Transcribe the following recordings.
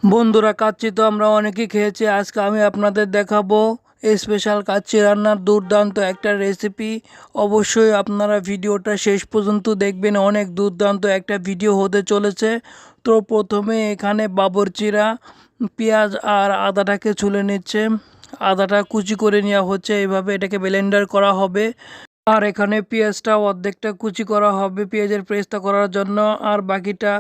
বন্ধুরা, কাচ্চি তো আমরা অনেকেই খেয়েছি। আজকে আমি আপনাদের দেখাবো স্পেশাল কাচ্চি রান্নার দুর্দান্ত একটা রেসিপি। অবশ্যই আপনারা ভিডিওটা শেষ পর্যন্ত দেখবেন, অনেক দুর্দান্ত একটা ভিডিও হতে চলেছে। তো প্রথমে এখানে বাবরচিরা পেঁয়াজ আর আদাটাকে ছুলে নিচ্ছে। আদাটা কুচি করে নেওয়া হচ্ছে, এইভাবে এটাকে ব্লেন্ডার করা হবে। আর এখানে পেঁয়াজটা অর্ধেকটা কুচি করা হবে পেঁয়াজের পেস্টটা করার জন্য, আর বাকিটা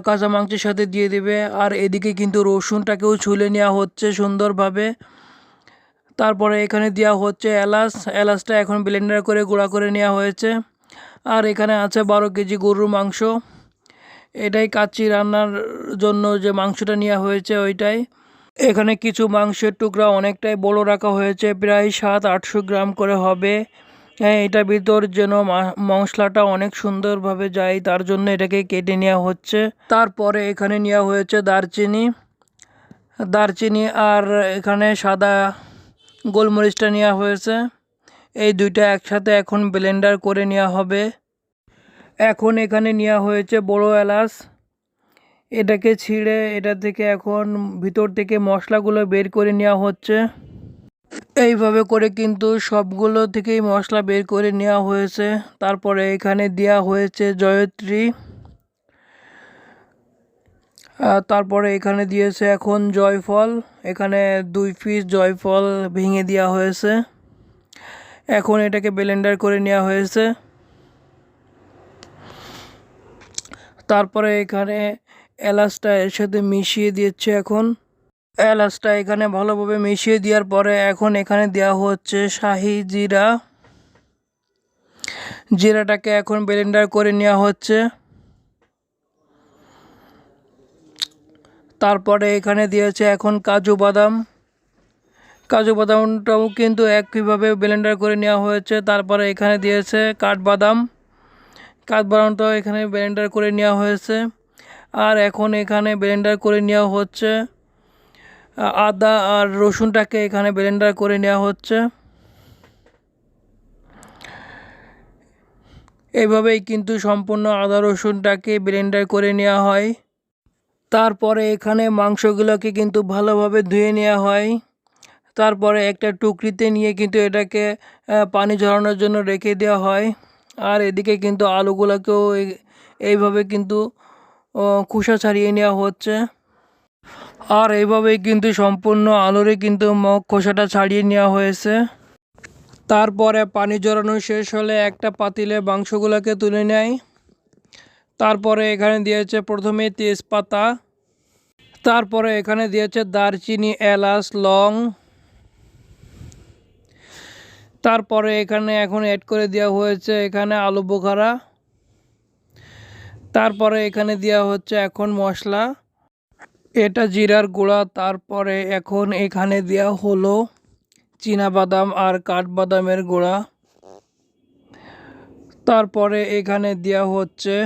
কাঁচা মাংসের সাথে দিয়ে দিবে। আর এদিকে কিন্তু রসুনটাকেও ছুলে নেওয়া হচ্ছে সুন্দরভাবে। তারপরে এখানে দেওয়া হচ্ছে এলাচ। এলাচটা এখন ব্লেন্ডার করে গুঁড়া করে নেওয়া হয়েছে। আর এখানে আছে 12 কেজি গরুর মাংস। এটাই কাচ্চি রান্নার জন্য যে মাংসটা নেওয়া হয়েছে ওইটাই। এখানে কিছু মাংসের টুকরা অনেকটাই বড় রাখা হয়েছে, প্রায় 700-800 গ্রাম করে হবে। হ্যাঁ, এটার ভিতর যেন মশলাটা অনেক সুন্দরভাবে যায়, তার জন্য এটাকে কেটে নেওয়া হচ্ছে। তারপরে এখানে নেওয়া হয়েছে দারচিনি আর এখানে সাদা গোলমরিচটা নেওয়া হয়েছে। এই দুইটা একসাথে এখন ব্লেন্ডার করে নেওয়া হবে। এখন এখানে নেওয়া হয়েছে বড় এলাচ। এটাকে ছিঁড়ে এটা থেকে এখন ভিতর থেকে মশলাগুলো বের করে নেওয়া হচ্ছে। এইভাবে করে কিন্তু সবগুলো থেকেই মশলা বের করে নেওয়া হয়েছে। তারপরে এখানে দেওয়া হয়েছে জয়ত্রী। তারপরে এখানে দিয়েছে এখন জয়ফল। এখানে 2 পিস জয়ফল ভেঙে দেওয়া হয়েছে। এখন এটাকে ব্লেন্ডার করে নেওয়া হয়েছে। তারপরে এখানে এলাচটা এর সাথে মিশিয়ে দিচ্ছে। এখন এলাচটা এখানে ভালোভাবে মিশিয়ে দেওয়ার পরে এখন এখানে দেওয়া হচ্ছে শাহি জিরা। জিরাটাকে এখন ব্লেন্ডার করে নেওয়া হচ্ছে। তারপরে এখানে দিয়েছে এখন কাজু বাদাম। কাজু বাদামটাও কিন্তু একইভাবে ব্লেন্ডার করে নেওয়া হয়েছে। তারপরে এখানে দিয়েছে কাঠবাদামটাও এখানে ব্লেন্ডার করে নেওয়া হয়েছে। আর এখন এখানে ব্লেন্ডার করে নেওয়া হচ্ছে আদা আর রসুনটাকে এখানে ব্লেন্ডার করে নেওয়া হচ্ছে। এইভাবেই কিন্তু সম্পূর্ণ আদা রসুনটাকে ব্লেন্ডার করে নেওয়া হয়। তারপরে এখানে মাংসগুলোকে কিন্তু ভালোভাবে ধুয়ে নেওয়া হয়। তারপরে একটা টুকরিতে নিয়ে কিন্তু এটাকে পানি ঝরানোর জন্য রেখে দেওয়া হয়। আর এদিকে কিন্তু আলুগুলোকেও এইভাবে কিন্তু খোসা ছাড়িয়ে নেওয়া হচ্ছে। আর এইভাবেই কিন্তু সম্পূর্ণ আলুরই কিন্তু খোসাটা ছাড়িয়ে নেওয়া হয়েছে। তারপরে পানি ঝরানো শেষ হলে একটা পাতিলে মাংসগুলোকে তুলে নেয়। তারপরে এখানে দিয়েছে প্রথমে তেজপাতা। তারপরে এখানে দিয়েছে দারচিনি, এলাচ, লং। তারপরে এখানে এখন অ্যাড করে দেওয়া হয়েছে এখানে আলু বোখারা। তারপরে এখানে দেওয়া হচ্ছে এখন মশলা, এটা জিরার গুঁড়া। তারপরে এখন এখানে দেওয়া হলো চীনাবাদাম আর কাঠবাদামের গুঁড়া। তারপরে এখানে দেওয়া হচ্ছে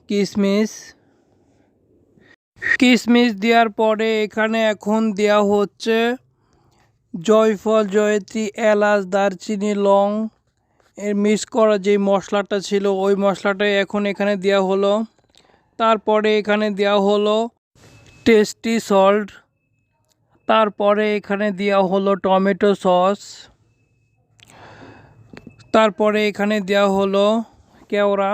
কিশমিশ। দেওয়ার পরে এখানে এখন দেওয়া হচ্ছে জয়ফল, জয়ত্রী, এলাচ, দারচিনি, লং এর মিক্স করা যে মশলাটা ছিল ওই মশলাটাই এখন এখানে দেওয়া হলো। তারপরে এখানে দেওয়া হলো টেস্টি সল্ট। তারপরে এখানে দেওয়া হলো টমেটো সস। তারপরে এখানে দেওয়া হলো কেওড়া।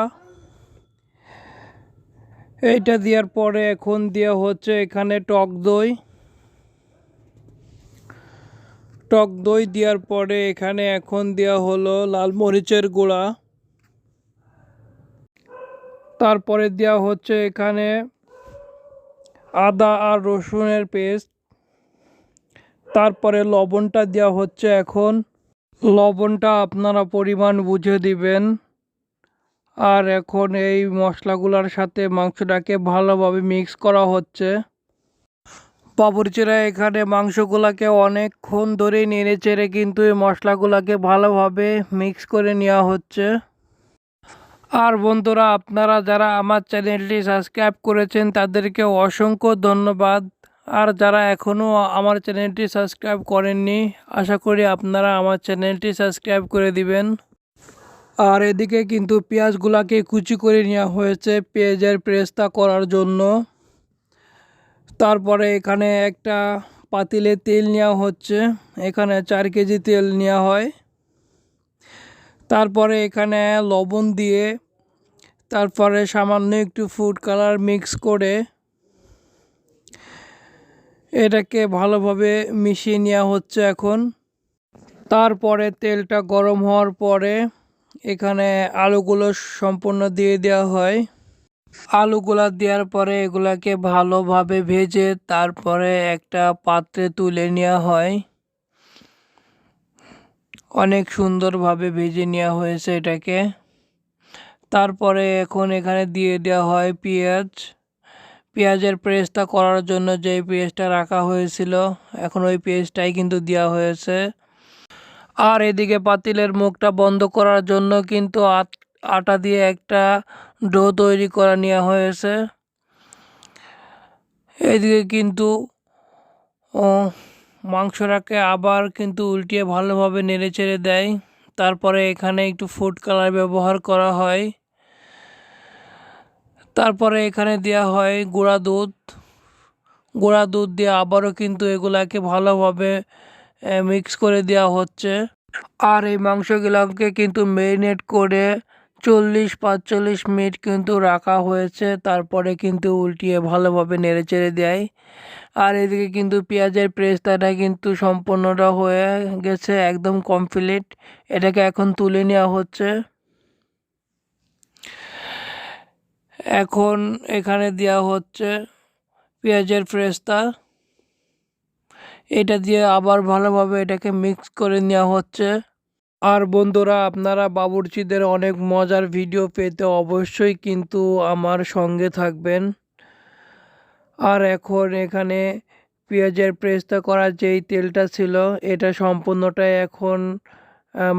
এইটা দেওয়ার পরে এখন দেওয়া হচ্ছে এখানে টক দই। দেওয়ার পরে এখানে এখন দেওয়া হলো লাল মরিচের গুঁড়া। তারপরে দেওয়া হচ্ছে এখানে আদা আর রসুনের পেস্ট। তারপরে লবণটা দেওয়া হচ্ছে এখন। লবণটা আপনারা পরিমাণ বুঝে দিবেন। আর এখন এই মশলাগুলোর সাথে মাংসটাকে ভালোভাবে মিক্স করা হচ্ছে। বাবুর্চিরা এখানে মাংসগুলোকে অনেকক্ষণ ধরে নেড়ে চেড়ে কিন্তু এই মশলাগুলোকে ভালোভাবে মিক্স করে নেওয়া হচ্ছে। আর বন্ধুরা, আপনারা যারা আমার চ্যানেলটি সাবস্ক্রাইব করেছেন তাদেরকে অসংখ্য ধন্যবাদ। আর যারা এখনও আমার চ্যানেলটি সাবস্ক্রাইব করেননি, আশা করি আপনারা আমার চ্যানেলটি সাবস্ক্রাইব করে দিবেন। আর এদিকে কিন্তু পেঁয়াজগুলাকে কুচি করে নেওয়া হয়েছে পেঁয়াজের পেস্টটা করার জন্য। তারপরে এখানে একটা পাতিলে তেল নেওয়া হচ্ছে, এখানে 4 কেজি তেল নেওয়া হয়। তারপরে এখানে লবণ দিয়ে তারপরে সামান্য একটু ফুড কালার মিক্স করে এটাকে ভালোভাবে মিশিয়ে নেওয়া হচ্ছে এখন। তারপরে তেলটা গরম হওয়ার পরে এখানে আলুগুলো সম্পূর্ণ দিয়ে দেওয়া হয়। আলুগুলা দেওয়ার পরে এগুলাকে ভালোভাবে ভেজে তারপরে একটা পাত্রে তুলে নেওয়া হয়। অনেক সুন্দরভাবে ভেজে নেওয়া হয়েছে এটাকে। তারপরে এখন এখানে দিয়ে দেওয়া হয় পেঁয়াজ। পেঁয়াজের পেস্টটা করার জন্য যে পেস্টটা রাখা হয়েছিল এখন ওই পেস্টটাই কিন্তু দেওয়া হয়েছে। আর এদিকে পাতিলের মুখটা বন্ধ করার জন্য কিন্তু আটা দিয়ে একটা ডো তৈরি করা নেওয়া হয়েছে। এদিকে কিন্তু মাংসটাকে আবার কিন্তু উল্টিয়ে ভালোভাবে নেড়েচেড়ে দেয়। তারপরে এখানে একটু ফুড কালার ব্যবহার করা হয়। তারপরে এখানে দেওয়া হয় গুঁড়া দুধ। গুঁড়া দুধ দিয়ে আবারও কিন্তু এগুলাকে ভালোভাবে মিক্স করে দেওয়া হচ্ছে। আর এই মাংসগুলোকে কিন্তু ম্যারিনেট করে 40-45 মিনিট কিন্তু রাখা হয়েছে। তারপরে কিন্তু উল্টিয়ে ভালোভাবে নেড়েচেড়ে দেয়। আর এদিকে কিন্তু পেঁয়াজের পেস্তাটা কিন্তু সম্পূর্ণটা হয়ে গেছে, একদম কমপ্লিট। এটাকে এখন তুলে নেওয়া হচ্ছে। এখন এখানে দেওয়া হচ্ছে পেঁয়াজের পেস্তা। এটা দিয়ে আবার ভালোভাবে এটাকে মিক্স করে নেওয়া হচ্ছে। আর বন্ধুরা, আপনারা বাবুর্চিদের অনেক মজার ভিডিও পেতে অবশ্যই কিন্তু আমার সঙ্গে থাকবেন। আর এখন এখানে পেঁয়াজের পেস্তা করার যেই তেলটা ছিল এটা সম্পূর্ণটাই এখন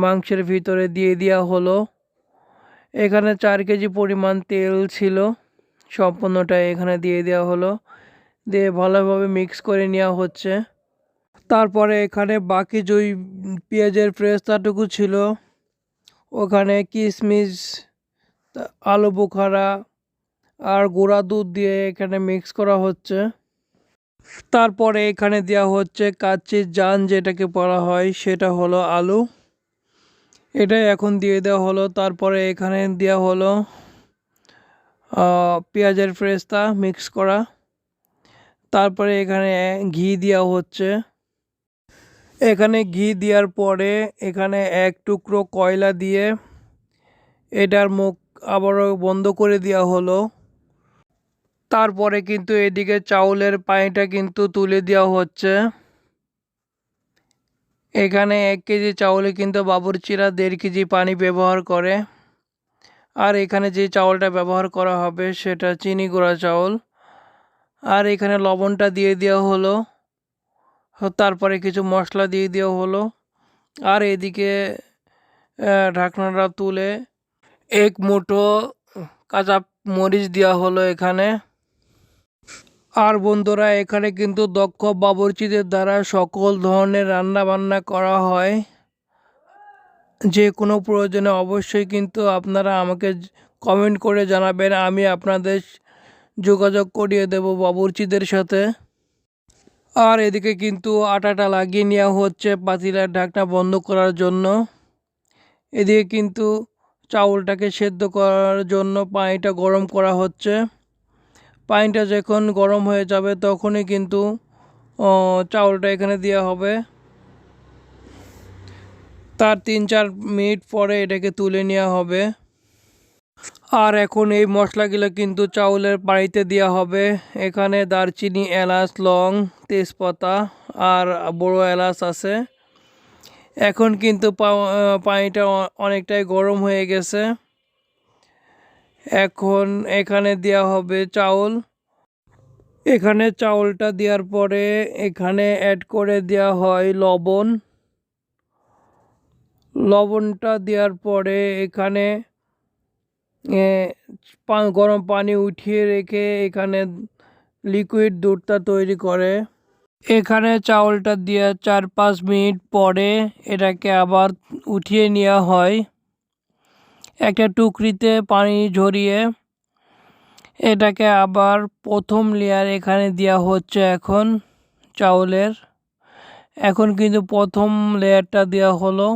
মাংসের ভিতরে দিয়ে দেওয়া হলো। এখানে 4 কেজি পরিমাণ তেল ছিল, সম্পূর্ণটাই এখানে দিয়ে দেওয়া হলো। দিয়ে ভালোভাবে মিক্স করে নেওয়া হচ্ছে। তারপরে এখানে বাকি যেই পেঁয়াজের পেস্তাটুকু ছিল ওখানে কিশমিশ, আলু বোখারা আর গুঁড়া দুধ দিয়ে এখানে মিক্স করা হচ্ছে। তারপরে এখানে দেওয়া হচ্ছে কাচ্চির জান, যেটাকে বলা হয় সেটা হলো আলু। এটাই এখন দিয়ে দেওয়া হলো। তারপরে এখানে দেওয়া হলো পেঁয়াজের পেস্তা মিক্স করা। তারপরে এখানে ঘি দেওয়া হচ্ছে। এখানে ঘি দেওয়ার পরে এখানে এক টুকরো কয়লা দিয়ে এটার মুখ আবারও বন্ধ করে দেওয়া হলো। তারপরে কিন্তু এদিকে চাউলের পানিটা কিন্তু তুলে দেওয়া হচ্ছে। এখানে 1 কেজি চাউলে কিন্তু বাবুর্চিরা 1.5 কেজি পানি ব্যবহার করে। আর এখানে যে চাউলটা ব্যবহার করা হবে সেটা চিনি গুঁড়া চাউল। আর এখানে লবণটা দিয়ে দেওয়া হলো। তারপরে কিছু মশলা দিয়ে দেওয়া হলো। আর এদিকে ঢাকনাটা তুলে 1 মুঠো কাঁচা মরিচ দেওয়া হলো এখানে। আর বন্ধুরা, এখানে কিন্তু দক্ষ বাবুর্চিদের দ্বারা সকল ধরনের রান্না বান্না করা হয়। যে কোনো প্রয়োজনে অবশ্যই কিন্তু আপনারা আমাকে কমেন্ট করে জানাবেন, আমি আপনাদের যোগাযোগ করিয়ে দেব বাবুর্চিদের সাথে। আর এদিকে কিন্তু আটাটা লাগিয়ে নেওয়া হচ্ছে পাতিলার ঢাকনা বন্ধ করার জন্য। এদিকে কিন্তু চাউলটাকে সেদ্ধ করার জন্য পানিটা গরম করা হচ্ছে। পানিটা যখন গরম হয়ে যাবে তখনই কিন্তু চাউলটা এখানে দেওয়া হবে। তার 3-4 মিনিট পরে এটাকে তুলে নেওয়া হবে। আর এখন এই মশলাগুলো কিন্তু চাউলের পানিতে দেওয়া হবে। এখানে দারচিনি, এলাচ, লং, তেজপাতা আর বড় এলাচ আছে। এখন কিন্তু পানিটা অনেকটাই গরম হয়ে গেছে। এখন এখানে দেওয়া হবে চাউল। এখানে চাউলটা দেওয়ার পরে এখানে অ্যাড করে দেওয়া হয় লবণ। লবণটা দেওয়ার পরে এখানে গরম পানি উঠিয়ে রেখে এখানে লিকুইড দুধটা তৈরি করে। এখানে চাউলটা দিয়ে 4-5 মিনিট পরে এটাকে আবার উঠিয়ে নেওয়া হয়। একটা টুকরিতে পানি ঝরিয়ে এটাকে আবার প্রথম লেয়ার এখানে দেওয়া হচ্ছে এখন চাউলের। এখন কিন্তু প্রথম লেয়ারটা দেওয়া হলো,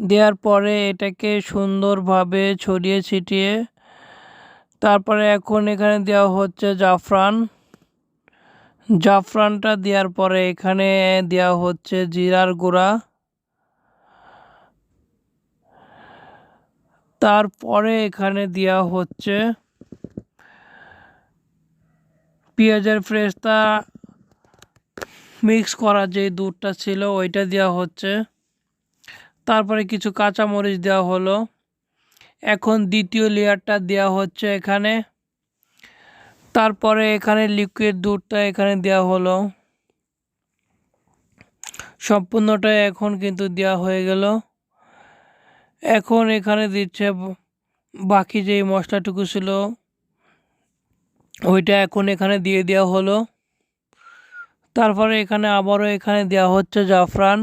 দেওয়ার পরে এটাকে সুন্দরভাবে ছড়িয়ে ছিটিয়ে তারপরে এখন এখানে দেওয়া হচ্ছে জাফরান। জাফরানটা দেওয়ার পরে এখানে দেওয়া হচ্ছে জিরার গুঁড়া, তারপরে এখানে দেওয়া হচ্ছে পেঁয়াজের ফ্রেশতা মিক্স করা যে দুধটা ছিল ওইটা দেওয়া হচ্ছে, তারপরে কিছু কাঁচামরিচ দেওয়া হলো। এখন দ্বিতীয় লেয়ারটা দেওয়া হচ্ছে এখানে, তারপরে এখানে লিকুইড দুধটা এখানে দেওয়া হলো। সম্পূর্ণটা এখন কিন্তু দেওয়া হয়ে গেল। এখন এখানে দিচ্ছে বাকি যে মশলাটুকু ছিল ওইটা এখন এখানে দিয়ে দেওয়া হলো। তারপরে এখানে আবারও এখানে দেওয়া হচ্ছে জাফরান।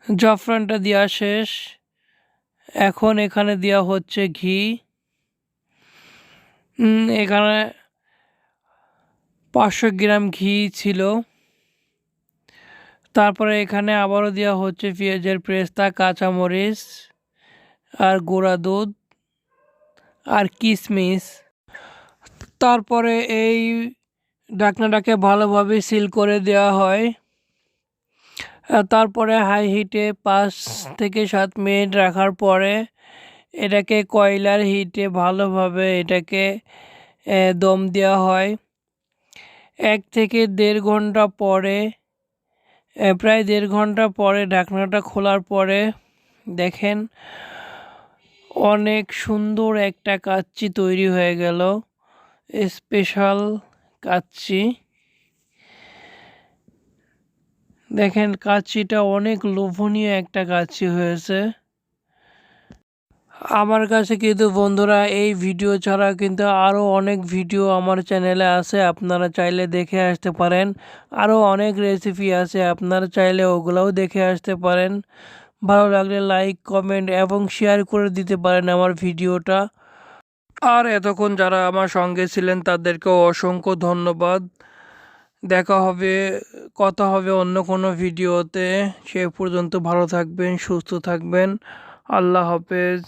জাফরানটা দেওয়া শেষ। এখন এখানে দেওয়া হচ্ছে ঘি। এখানে 500 গ্রাম ঘি ছিল। তারপরে এখানে আবারও দেওয়া হচ্ছে পেঁয়াজের পেস্তা, কাঁচামরিচ আর গুঁড়া দুধ আর কিশমিশ। তারপরে এই ঢাকনাটাকে ভালোভাবে সিল করে দেওয়া হয়। তারপরে হাই হিটে 5 থেকে 7 মিনিট রাখার পরে এটাকে কয়লার হিটে ভালোভাবে এটাকে দম দেওয়া হয়। 1 থেকে 1.5 ঘন্টা পরে, প্রায় 1.5 ঘন্টা পরে ঢাকনাটা খোলার পরে দেখেন অনেক সুন্দর একটা কাচ্চি তৈরি হয়ে গেল, স্পেশাল কাচ্চি। দেখেন কাচ্চিটা অনেক লোভনীয় একটা কাচ্চি হয়েছে। আমার কাছে কিন্তু বন্ধুরা এই ভিডিও ছাড়া কিন্তু আরও অনেক ভিডিও আমার চ্যানেলে আছে, আপনারা চাইলে দেখে আসতে পারেন। আরও অনেক রেসিপি আছে, আপনারা চাইলে ওগুলোও দেখে আসতে পারেন। ভালো লাগলে লাইক, কমেন্ট এবং শেয়ার করে দিতে পারেন আমার ভিডিওটা। আর এতক্ষণ যারা আমার সঙ্গে ছিলেন তাদেরকেও অসংখ্য ধন্যবাদ। দেখা হবে, কথা হবে অন্য কোনো ভিডিওতে। সে পর্যন্ত ভালো থাকবেন, সুস্থ থাকবেন। আল্লাহ হাফেজ।